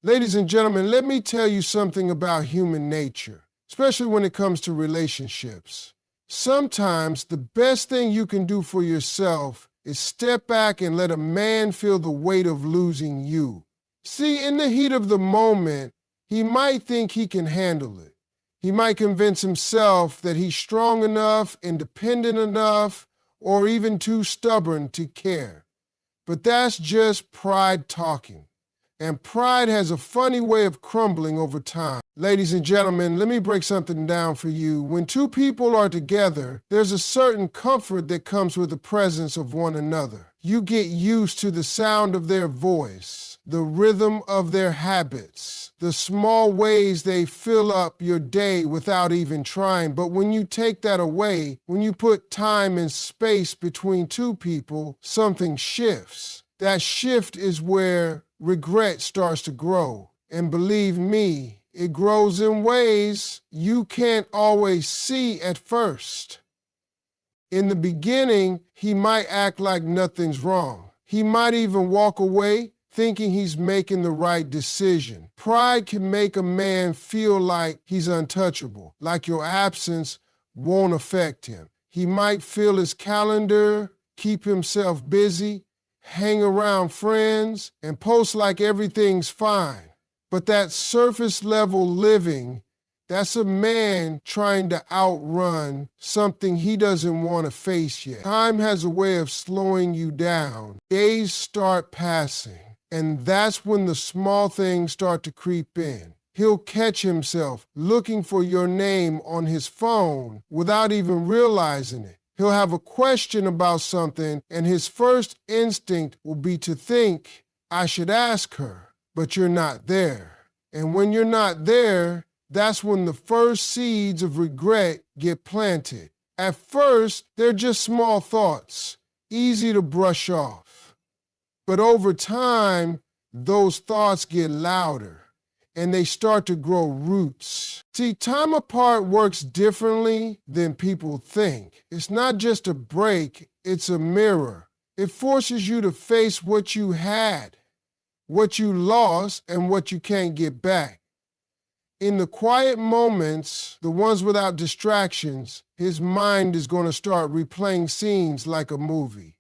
Ladies and gentlemen, let me tell you something about human nature, especially when it comes to relationships. Sometimes the best thing you can do for yourself is step back and let a man feel the weight of losing you. See, in the heat of the moment, he might think he can handle it. He might convince himself that he's strong enough, independent enough, or even too stubborn to care. But that's just pride talking. And pride has a funny way of crumbling over time. Ladies and gentlemen, let me break something down for you. When two people are together, there's a certain comfort that comes with the presence of one another. You get used to the sound of their voice, the rhythm of their habits, the small ways they fill up your day without even trying. But when you take that away, when you put time and space between two people, something shifts. That shift is where regret starts to grow. And believe me, it grows in ways you can't always see at first. In the beginning, he might act like nothing's wrong. He might even walk away thinking he's making the right decision. Pride can make a man feel like he's untouchable, like your absence won't affect him. He might fill his calendar, keep himself busy, hang around friends, and post like everything's fine. But that surface level living, that's a man trying to outrun something he doesn't want to face yet. Time has a way of slowing you down. Days start passing, and that's when the small things start to creep in. He'll catch himself looking for your name on his phone without even realizing it. He'll have a question about something, and his first instinct will be to think, I should ask her, but you're not there. And when you're not there, that's when the first seeds of regret get planted. At first, they're just small thoughts, easy to brush off. But over time, those thoughts get louder, and they start to grow roots. See, time apart works differently than people think. It's not just a break, it's a mirror. It forces you to face what you had, what you lost, and what you can't get back. In the quiet moments, the ones without distractions, his mind is going to start replaying scenes like a movie.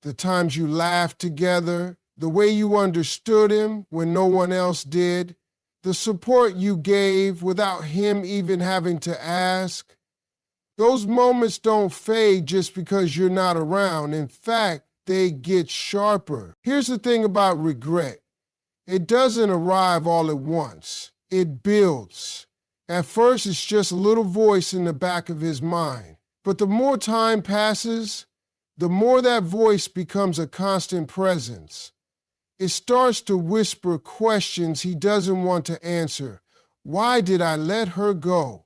The times you laughed together, the way you understood him when no one else did, the support you gave without him even having to ask. Those moments don't fade just because you're not around. In fact, they get sharper. Here's the thing about regret. It doesn't arrive all at once. It builds. At first, it's just a little voice in the back of his mind. But the more time passes, the more that voice becomes a constant presence. It starts to whisper questions he doesn't want to answer. Why did I let her go?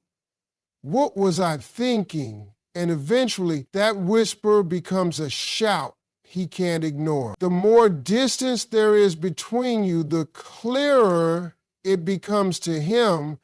What was I thinking? And eventually, that whisper becomes a shout he can't ignore. The more distance there is between you, the clearer it becomes to him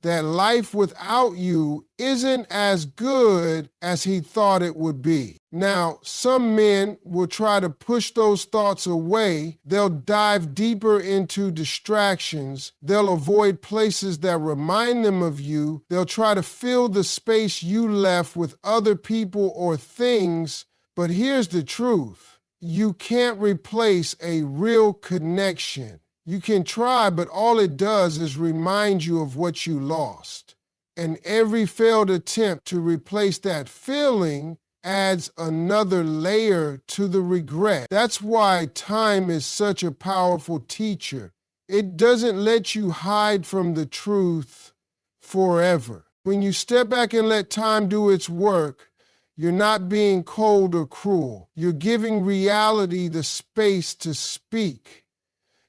that life without you isn't as good as he thought it would be. Now, some men will try to push those thoughts away. They'll dive deeper into distractions. They'll avoid places that remind them of you. They'll try to fill the space you left with other people or things. But here's the truth. You can't replace a real connection. You can try, but all it does is remind you of what you lost. And every failed attempt to replace that feeling adds another layer to the regret. That's why time is such a powerful teacher. It doesn't let you hide from the truth forever. When you step back and let time do its work, you're not being cold or cruel. You're giving reality the space to speak.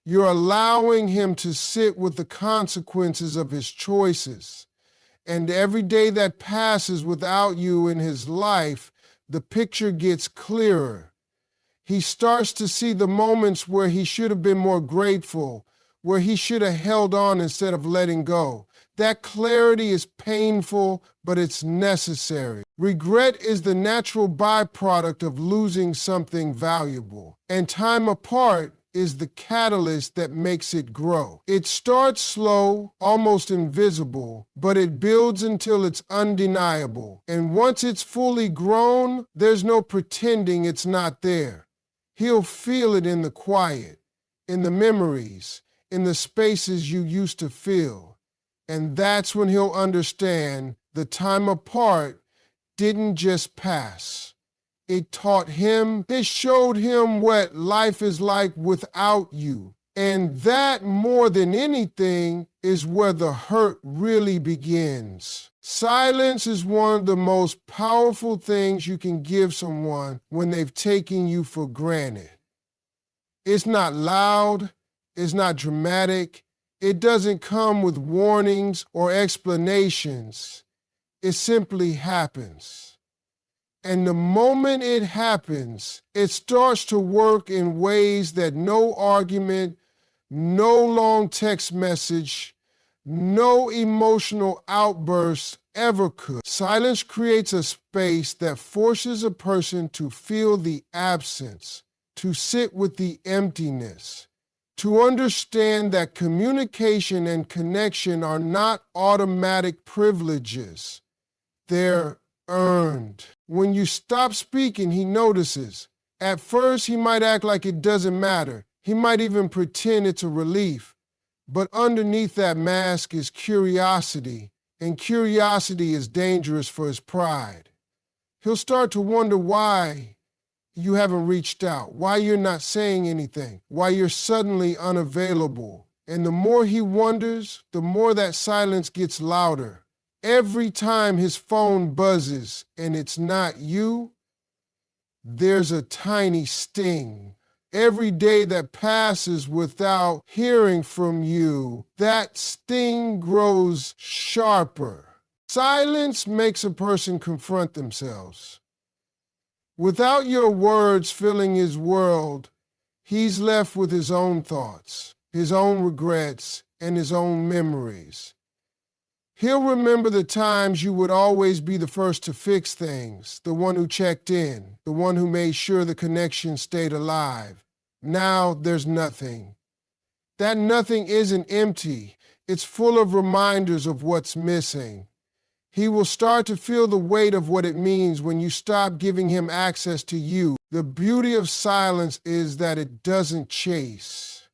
You're allowing him to sit with the consequences of his choices. And every day that passes without you in his life, the picture gets clearer. He starts to see the moments where he should have been more grateful, where he should have held on instead of letting go. That clarity is painful, but it's necessary. Regret is the natural byproduct of losing something valuable. And time apart, is the catalyst that makes it grow. It starts slow, almost invisible, but it builds until it's undeniable. And once it's fully grown, there's no pretending it's not there. He'll feel it in the quiet, in the memories, in the spaces you used to fill. And that's when he'll understand the time apart didn't just pass. It taught him, it showed him what life is like without you. And that, more than anything, is where the hurt really begins. Silence is one of the most powerful things you can give someone when they've taken you for granted. It's not loud, it's not dramatic, it doesn't come with warnings or explanations. It simply happens. And the moment it happens, it starts to work in ways that no argument, no long text message, no emotional outburst ever could. Silence creates a space that forces a person to feel the absence, to sit with the emptiness, to understand that communication and connection are not automatic privileges. They're earned. When you stop speaking, he notices. At first, he might act like it doesn't matter. He might even pretend it's a relief. But underneath that mask is curiosity, and curiosity is dangerous for his pride. He'll start to wonder why you haven't reached out, why you're not saying anything, why you're suddenly unavailable. And the more he wonders, the more that silence gets louder. Every time his phone buzzes and it's not you, there's a tiny sting. Every day that passes without hearing from you, that sting grows sharper. Silence makes a person confront themselves. Without your words filling his world, he's left with his own thoughts, his own regrets, and his own memories. He'll remember the times you would always be the first to fix things, the one who checked in, the one who made sure the connection stayed alive. Now there's nothing. That nothing isn't empty. It's full of reminders of what's missing. He will start to feel the weight of what it means when you stop giving him access to you. The beauty of silence is that it doesn't chase.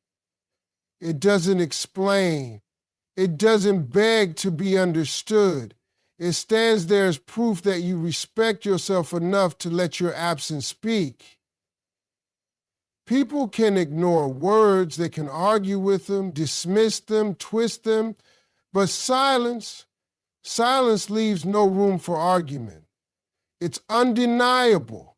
It doesn't explain. It doesn't beg to be understood. It stands there as proof that you respect yourself enough to let your absence speak. People can ignore words, they can argue with them, dismiss them, twist them, but silence leaves no room for argument. It's undeniable,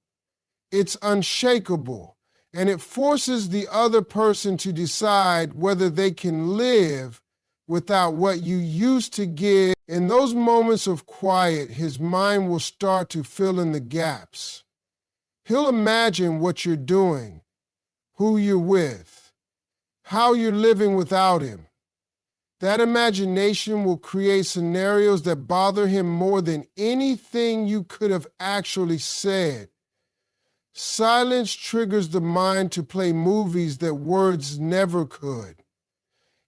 it's unshakable, and it forces the other person to decide whether they can live without what you used to give. In those moments of quiet, his mind will start to fill in the gaps. He'll imagine what you're doing, who you're with, how you're living without him. That imagination will create scenarios that bother him more than anything you could have actually said. Silence triggers the mind to play movies that words never could.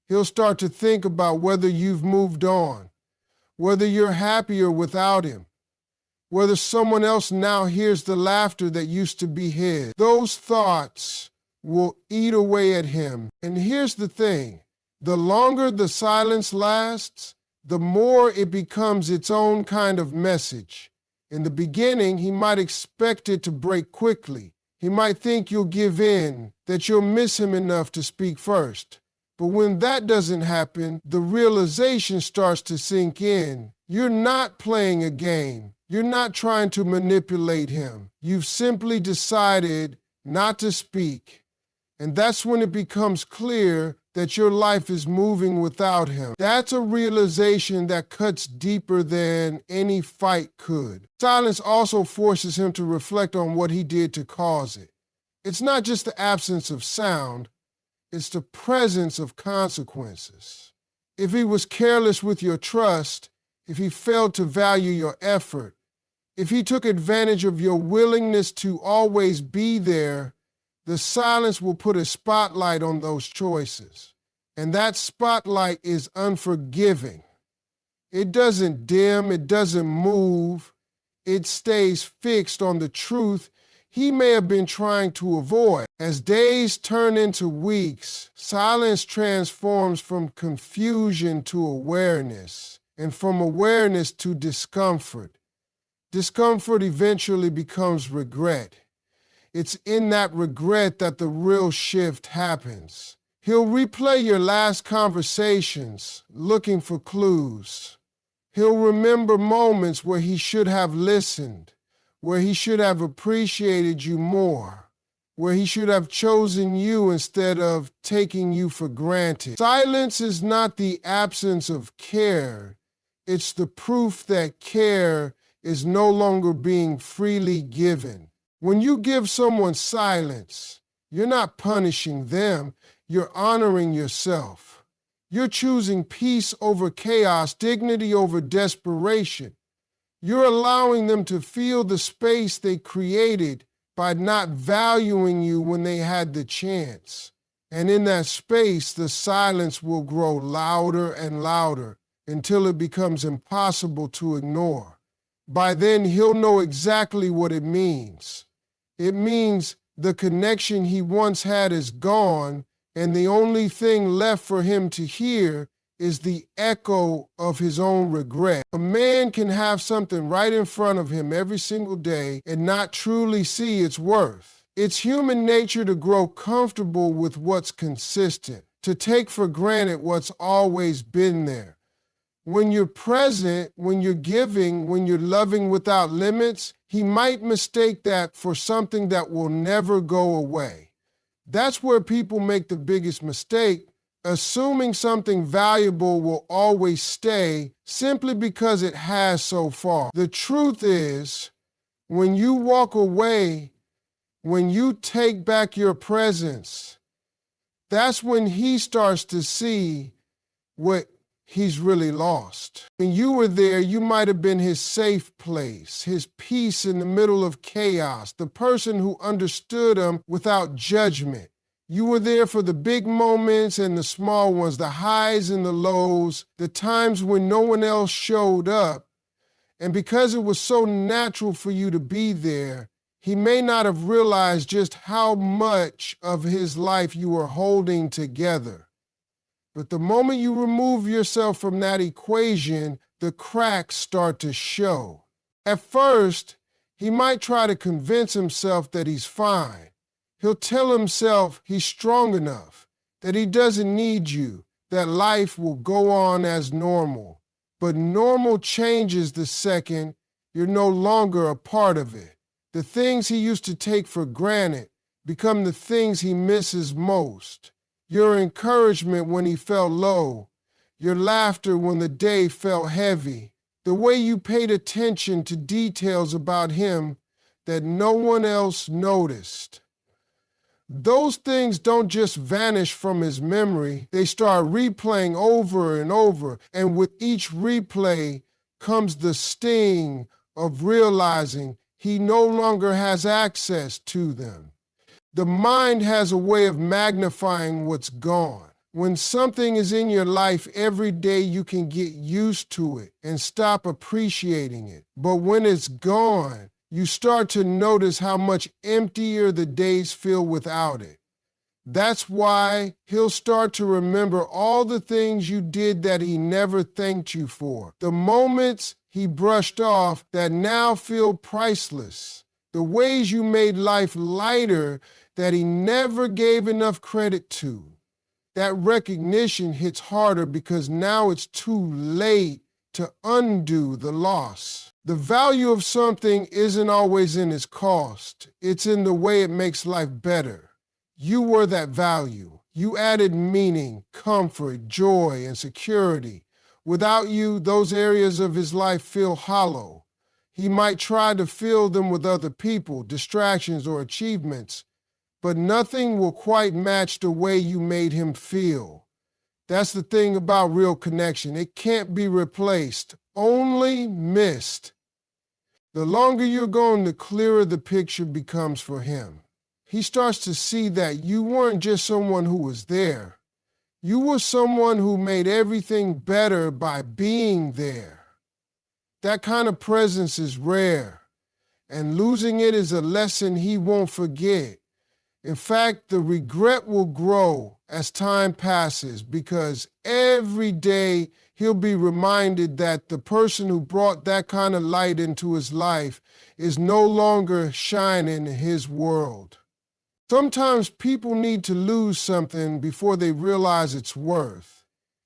He'll start to think about whether you've moved on, whether you're happier without him, whether someone else now hears the laughter that used to be his. Those thoughts will eat away at him. And here's the thing, the longer the silence lasts, the more it becomes its own kind of message. In the beginning, he might expect it to break quickly. He might think you'll give in, that you'll miss him enough to speak first. But when that doesn't happen, the realization starts to sink in. You're not playing a game. You're not trying to manipulate him. You've simply decided not to speak. And that's when it becomes clear that your life is moving without him. That's a realization that cuts deeper than any fight could. Silence also forces him to reflect on what he did to cause it. It's not just the absence of sound, it's the presence of consequences. If he was careless with your trust, if he failed to value your effort, if he took advantage of your willingness to always be there, The silence will put a spotlight on those choices. And that spotlight is unforgiving. It doesn't dim, it doesn't move. It stays fixed on the truth he may have been trying to avoid. As days turn into weeks, silence transforms from confusion to awareness, and from awareness to discomfort. Discomfort eventually becomes regret. It's in that regret that the real shift happens. He'll replay your last conversations, looking for clues. He'll remember moments where he should have listened, where he should have appreciated you more, where he should have chosen you instead of taking you for granted. Silence is not the absence of care. It's the proof that care is no longer being freely given. When you give someone silence, you're not punishing them, you're honoring yourself. You're choosing peace over chaos, dignity over desperation. You're allowing them to feel the space they created by not valuing you when they had the chance. And in that space, the silence will grow louder and louder until it becomes impossible to ignore. By then, he'll know exactly what it means. It means the connection he once had is gone, and the only thing left for him to hear is the echo of his own regret. A man can have something right in front of him every single day and not truly see its worth. It's human nature to grow comfortable with what's consistent, to take for granted what's always been there. When you're present, when you're giving, when you're loving without limits, he might mistake that for something that will never go away. That's where people make the biggest mistake, assuming something valuable will always stay simply because it has so far. The truth is, when you walk away, when you take back your presence, that's when he starts to see what he's really lost. When you were there, you might have been his safe place, his peace in the middle of chaos, the person who understood him without judgment. You were there for the big moments and the small ones, the highs and the lows, the times when no one else showed up. And because it was so natural for you to be there, he may not have realized just how much of his life you were holding together. But the moment you remove yourself from that equation, the cracks start to show. At first, he might try to convince himself that he's fine. He'll tell himself he's strong enough, that he doesn't need you, that life will go on as normal. But normal changes the second you're no longer a part of it. The things he used to take for granted become the things he misses most. Your encouragement when he felt low, your laughter when the day felt heavy, the way you paid attention to details about him that no one else noticed. Those things don't just vanish from his memory, they start replaying over and over, and with each replay comes the sting of realizing he no longer has access to them. The mind has a way of magnifying what's gone. When something is in your life every day, you can get used to it and stop appreciating it. But when it's gone, you start to notice how much emptier the days feel without it. That's why he'll start to remember all the things you did that he never thanked you for. The moments he brushed off that now feel priceless. The ways you made life lighter that he never gave enough credit to. That recognition hits harder because now it's too late to undo the loss. The value of something isn't always in its cost. It's in the way it makes life better. You were that value. You added meaning, comfort, joy, and security. Without you, those areas of his life feel hollow. He might try to fill them with other people, distractions, or achievements, but nothing will quite match the way you made him feel. That's the thing about real connection. It can't be replaced, only missed. The longer you're gone, the clearer the picture becomes for him. he starts to see that you weren't just someone who was there. You were someone who made everything better by being there. That kind of presence is rare, and losing it is a lesson he won't forget. In fact, the regret will grow as time passes because every day he'll be reminded that the person who brought that kind of light into his life is no longer shining in his world. Sometimes people need to lose something before they realize its worth.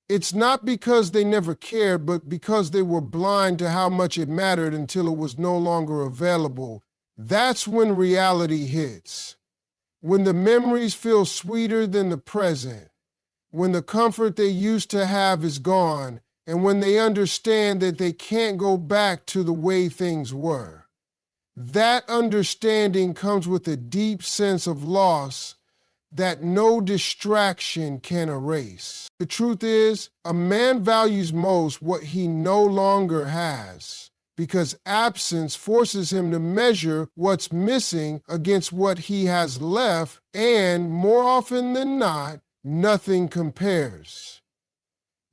It's not because they never cared, but because they were blind to how much it mattered until it was no longer available. That's when reality hits. When the memories feel sweeter than the present, when the comfort they used to have is gone, and when they understand that they can't go back to the way things were. That understanding comes with a deep sense of loss that no distraction can erase. The truth is, a man values most what he no longer has, because absence forces him to measure what's missing against what he has left, and more often than not, nothing compares.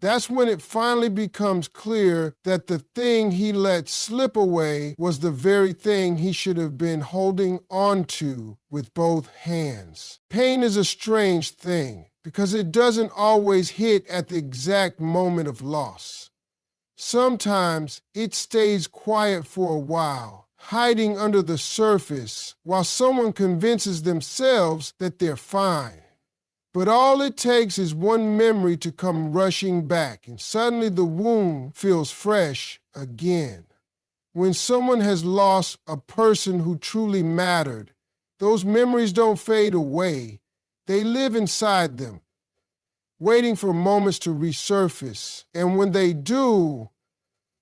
That's when it finally becomes clear that the thing he let slip away was the very thing he should have been holding on to with both hands. Pain is a strange thing because it doesn't always hit at the exact moment of loss. Sometimes it stays quiet for a while, hiding under the surface while someone convinces themselves that they're fine. But all it takes is one memory to come rushing back, and suddenly the wound feels fresh again. When someone has lost a person who truly mattered, those memories don't fade away. They live inside them, waiting for moments to resurface. And when they do,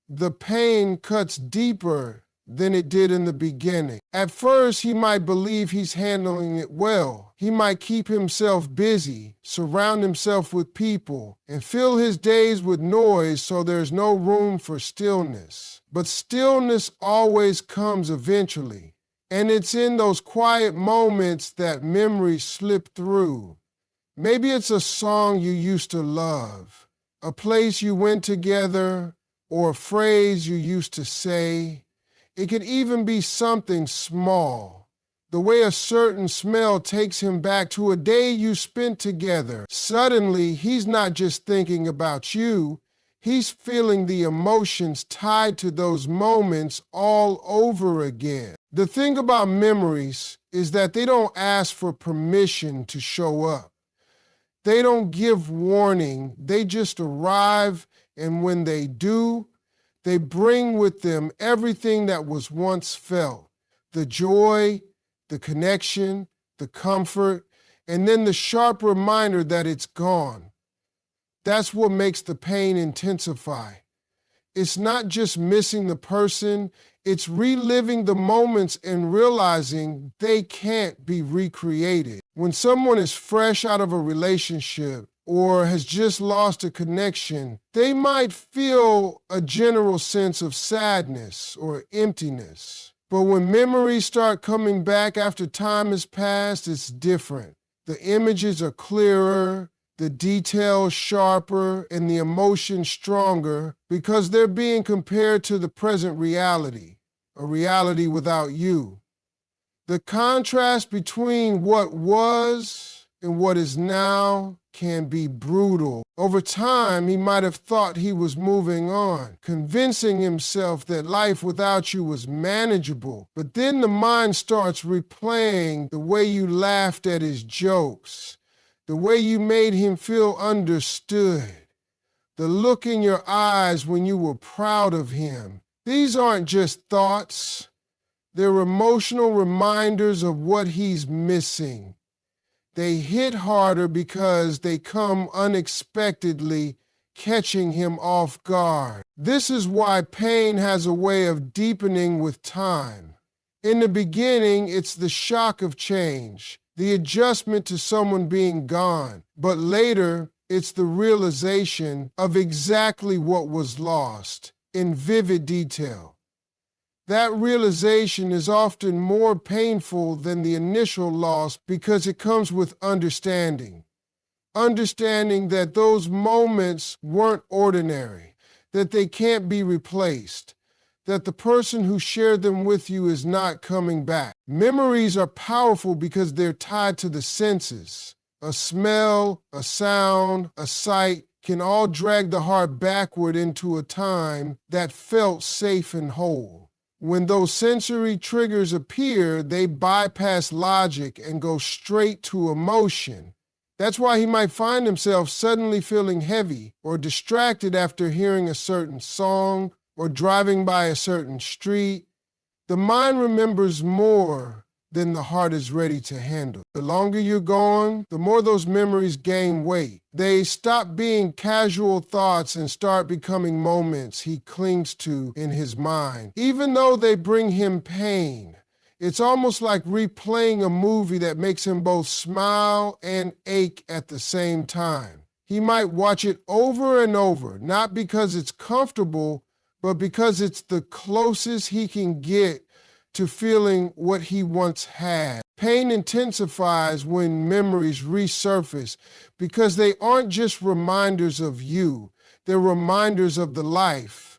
the pain cuts deeper than it did in the beginning. At first, he might believe he's handling it well. He might keep himself busy, surround himself with people, and fill his days with noise so there's no room for stillness. But stillness always comes eventually, and it's in those quiet moments that memories slip through. Maybe it's a song you used to love, a place you went together, or a phrase you used to say. It could even be something small, the way a certain smell takes him back to a day you spent together. Suddenly, he's not just thinking about you, he's feeling the emotions tied to those moments all over again. The thing about memories is that they don't ask for permission to show up. They don't give warning, they just arrive, and when they do, they bring with them everything that was once felt, the joy, the connection, the comfort, and then the sharp reminder that it's gone. That's what makes the pain intensify. It's not just missing the person, it's reliving the moments and realizing they can't be recreated. When someone is fresh out of a relationship, or has just lost a connection, they might feel a general sense of sadness or emptiness. But when memories start coming back after time has passed, it's different. The images are clearer, the details sharper, and the emotion stronger because they're being compared to the present reality, a reality without you. The contrast between what was and what is now can be brutal. Over time, he might have thought he was moving on, convincing himself that life without you was manageable. But then the mind starts replaying the way you laughed at his jokes, the way you made him feel understood, the look in your eyes when you were proud of him. These aren't just thoughts. They're emotional reminders of what he's missing. They hit harder because they come unexpectedly, catching him off guard. This is why pain has a way of deepening with time. In the beginning, it's the shock of change, the adjustment to someone being gone. But later, it's the realization of exactly what was lost in vivid detail. That realization is often more painful than the initial loss because it comes with understanding. Understanding that those moments weren't ordinary, that they can't be replaced, that the person who shared them with you is not coming back. Memories are powerful because they're tied to the senses. A smell, a sound, a sight can all drag the heart backward into a time that felt safe and whole. When those sensory triggers appear, they bypass logic and go straight to emotion. That's why he might find himself suddenly feeling heavy or distracted after hearing a certain song or driving by a certain street. The mind remembers more than the heart is ready to handle. The longer you're gone, the more those memories gain weight. They stop being casual thoughts and start becoming moments he clings to in his mind. Even though they bring him pain, it's almost like replaying a movie that makes him both smile and ache at the same time. He might watch it over and over, not because it's comfortable, but because it's the closest he can get to feeling what he once had. Pain intensifies when memories resurface because they aren't just reminders of you, they're reminders of the life,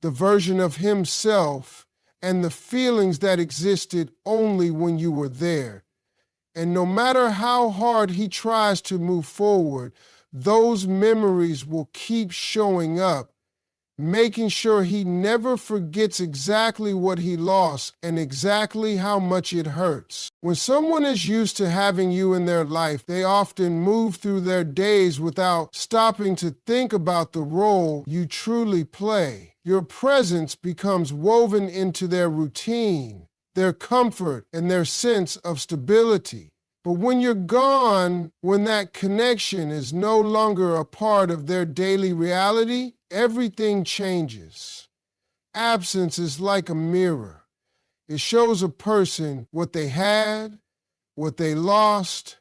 the version of himself, and the feelings that existed only when you were there. And no matter how hard he tries to move forward, those memories will keep showing up, making sure he never forgets exactly what he lost and exactly how much it hurts. When someone is used to having you in their life, they often move through their days without stopping to think about the role you truly play. Your presence becomes woven into their routine, their comfort, and their sense of stability. But when you're gone, when that connection is no longer a part of their daily reality, everything changes. Absence is like a mirror. It shows a person what they had, what they lost,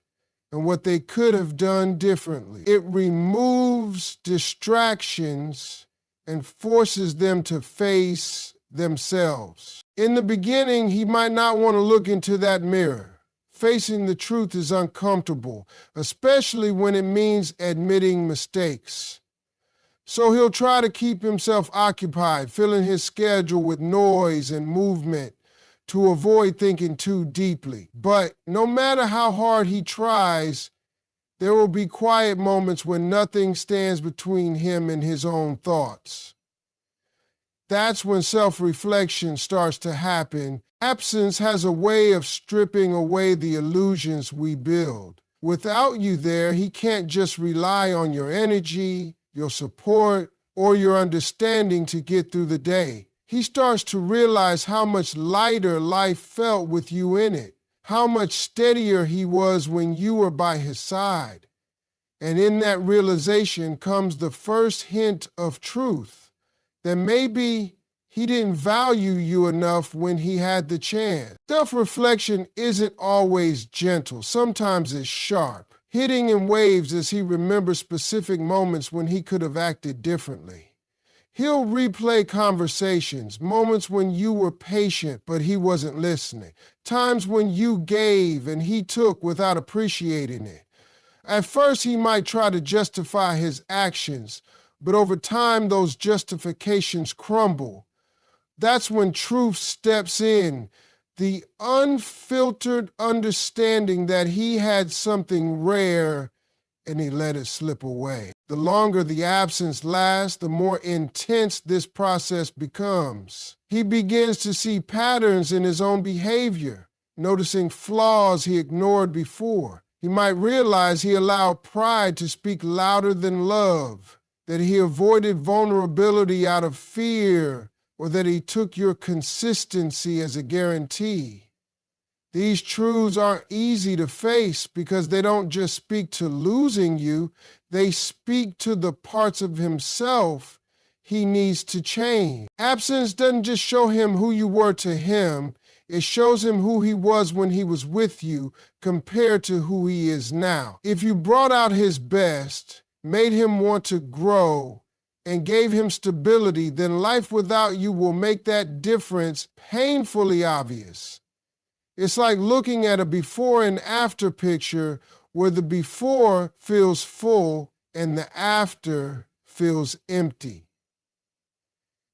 and what they could have done differently. It removes distractions and forces them to face themselves. In the beginning, he might not want to look into that mirror. Facing the truth is uncomfortable, especially when it means admitting mistakes. So he'll try to keep himself occupied, filling his schedule with noise and movement to avoid thinking too deeply. But no matter how hard he tries, there will be quiet moments when nothing stands between him and his own thoughts. That's when self-reflection starts to happen. Absence has a way of stripping away the illusions we build. Without you there, he can't just rely on your energy, your support, or your understanding to get through the day. He starts to realize how much lighter life felt with you in it, how much steadier he was when you were by his side. And in that realization comes the first hint of truth, that maybe he didn't value you enough when he had the chance. Self-reflection isn't always gentle. Sometimes it's sharp, hitting in waves as he remembers specific moments when he could have acted differently. He'll replay conversations, moments when you were patient but he wasn't listening, times when you gave and he took without appreciating it. At first, he might try to justify his actions, but over time, those justifications crumble. That's when truth steps in, the unfiltered understanding that he had something rare and he let it slip away. The longer the absence lasts, the more intense this process becomes. He begins to see patterns in his own behavior, noticing flaws he ignored before. He might realize he allowed pride to speak louder than love, that he avoided vulnerability out of fear, or that he took your consistency as a guarantee. These truths aren't easy to face because they don't just speak to losing you, they speak to the parts of himself he needs to change. Absence doesn't just show him who you were to him, it shows him who he was when he was with you compared to who he is now. If you brought out his best, made him want to grow, and gave him stability, then life without you will make that difference painfully obvious. It's like looking at a before and after picture where the before feels full and the after feels empty.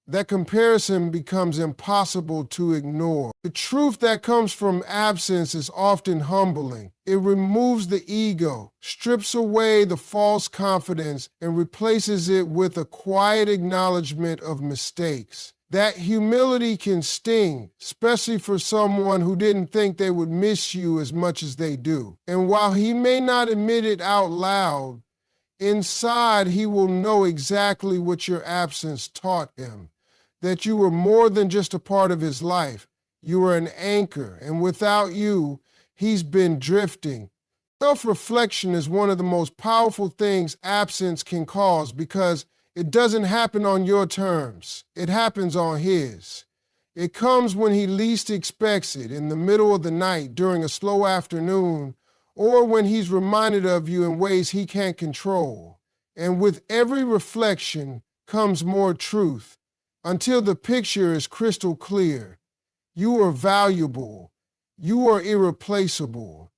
That comparison becomes impossible to ignore. The truth that comes from absence is often humbling. It removes the ego, strips away the false confidence, and replaces it with a quiet acknowledgement of mistakes. That humility can sting, especially for someone who didn't think they would miss you as much as they do. And while he may not admit it out loud, inside he will know exactly what your absence taught him. That you were more than just a part of his life. You were an anchor, and without you, he's been drifting. Self-reflection is one of the most powerful things absence can cause because it doesn't happen on your terms. It happens on his. It comes when he least expects it, in the middle of the night, during a slow afternoon, or when he's reminded of you in ways he can't control. And with every reflection comes more truth. Until the picture is crystal clear. You are valuable. You are irreplaceable.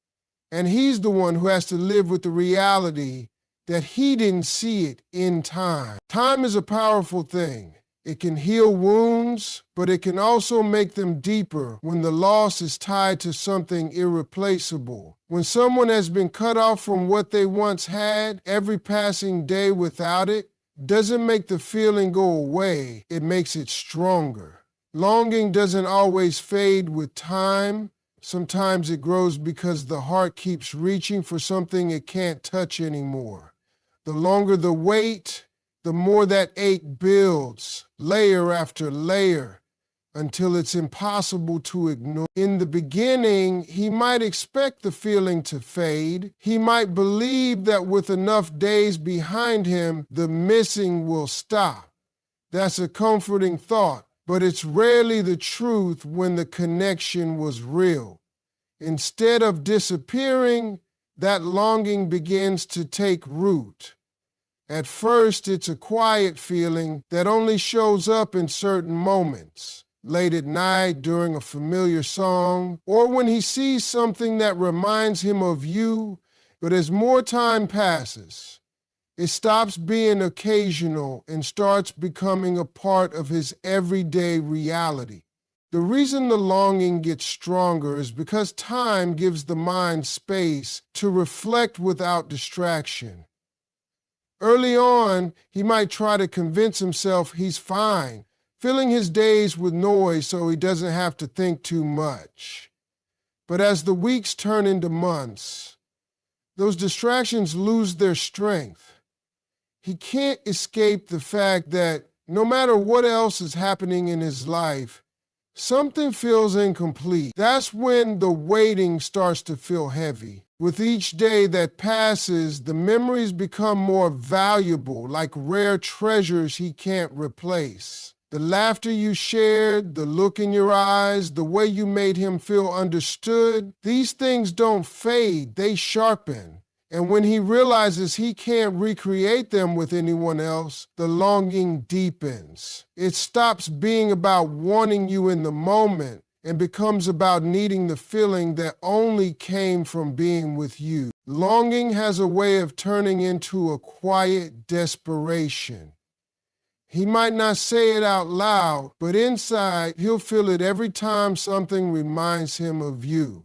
And he's the one who has to live with the reality that he didn't see it in time. Time is a powerful thing. It can heal wounds, but it can also make them deeper when the loss is tied to something irreplaceable. When someone has been cut off from what they once had, every passing day without it doesn't make the feeling go away, it makes it stronger. Longing doesn't always fade with time. Sometimes it grows because the heart keeps reaching for something it can't touch anymore. The longer the wait, the more that ache builds, layer after layer, until it's impossible to ignore. In the beginning, he might expect the feeling to fade. He might believe that with enough days behind him, the missing will stop. That's a comforting thought, but it's rarely the truth when the connection was real. Instead of disappearing, that longing begins to take root. At first, it's a quiet feeling that only shows up in certain moments. Late at night, during a familiar song, or when he sees something that reminds him of you. But as more time passes, it stops being occasional and starts becoming a part of his everyday reality. The reason the longing gets stronger is because time gives the mind space to reflect without distraction. Early on, he might try to convince himself he's fine, filling his days with noise so he doesn't have to think too much. But as the weeks turn into months, those distractions lose their strength. He can't escape the fact that no matter what else is happening in his life, something feels incomplete. That's when the waiting starts to feel heavy. With each day that passes, the memories become more valuable, like rare treasures he can't replace. The laughter you shared, the look in your eyes, the way you made him feel understood, these things don't fade, they sharpen. And when he realizes he can't recreate them with anyone else, the longing deepens. It stops being about wanting you in the moment and becomes about needing the feeling that only came from being with you. Longing has a way of turning into a quiet desperation. He might not say it out loud, but inside, he'll feel it every time something reminds him of you.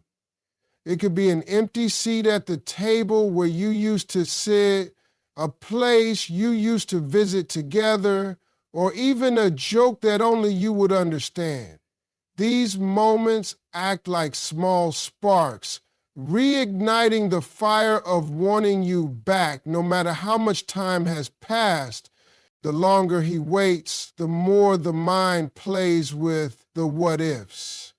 It could be an empty seat at the table where you used to sit, a place you used to visit together, or even a joke that only you would understand. These moments act like small sparks, reigniting the fire of wanting you back no matter how much time has passed. The longer he waits, the more the mind plays with the what-ifs.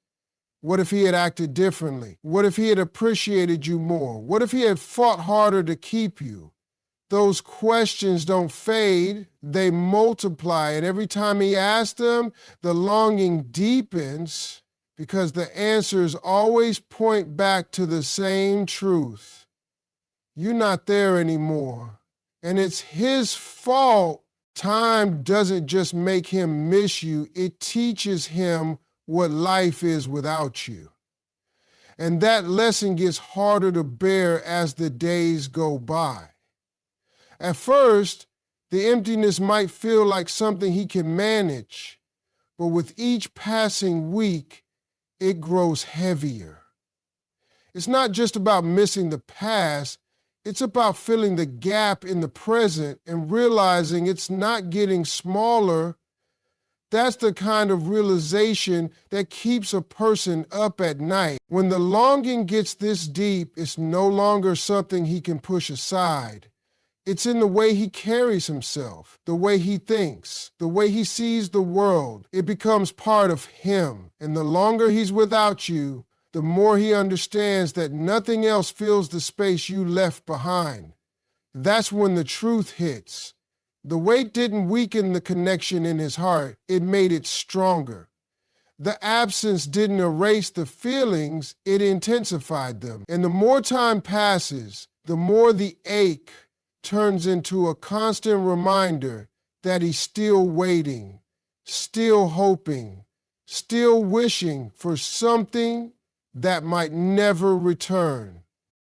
What if he had acted differently? What if he had appreciated you more? What if he had fought harder to keep you? Those questions don't fade, they multiply. And every time he asks them, the longing deepens because the answers always point back to the same truth. You're not there anymore. And it's his fault Time doesn't just make him miss you, it teaches him what life is without you. And that lesson gets harder to bear as the days go by. At first, the emptiness might feel like something he can manage, but with each passing week, it grows heavier. It's not just about missing the past, it's about filling the gap in the present and realizing it's not getting smaller. That's the kind of realization that keeps a person up at night. When the longing gets this deep, it's no longer something he can push aside. It's in the way he carries himself, the way he thinks, the way he sees the world. It becomes part of him. And the longer he's without you, the more he understands that nothing else fills the space you left behind. That's when the truth hits. The weight didn't weaken the connection in his heart, it made it stronger. The absence didn't erase the feelings, it intensified them. And the more time passes, the more the ache turns into a constant reminder that he's still waiting, still hoping, still wishing for something that might never return.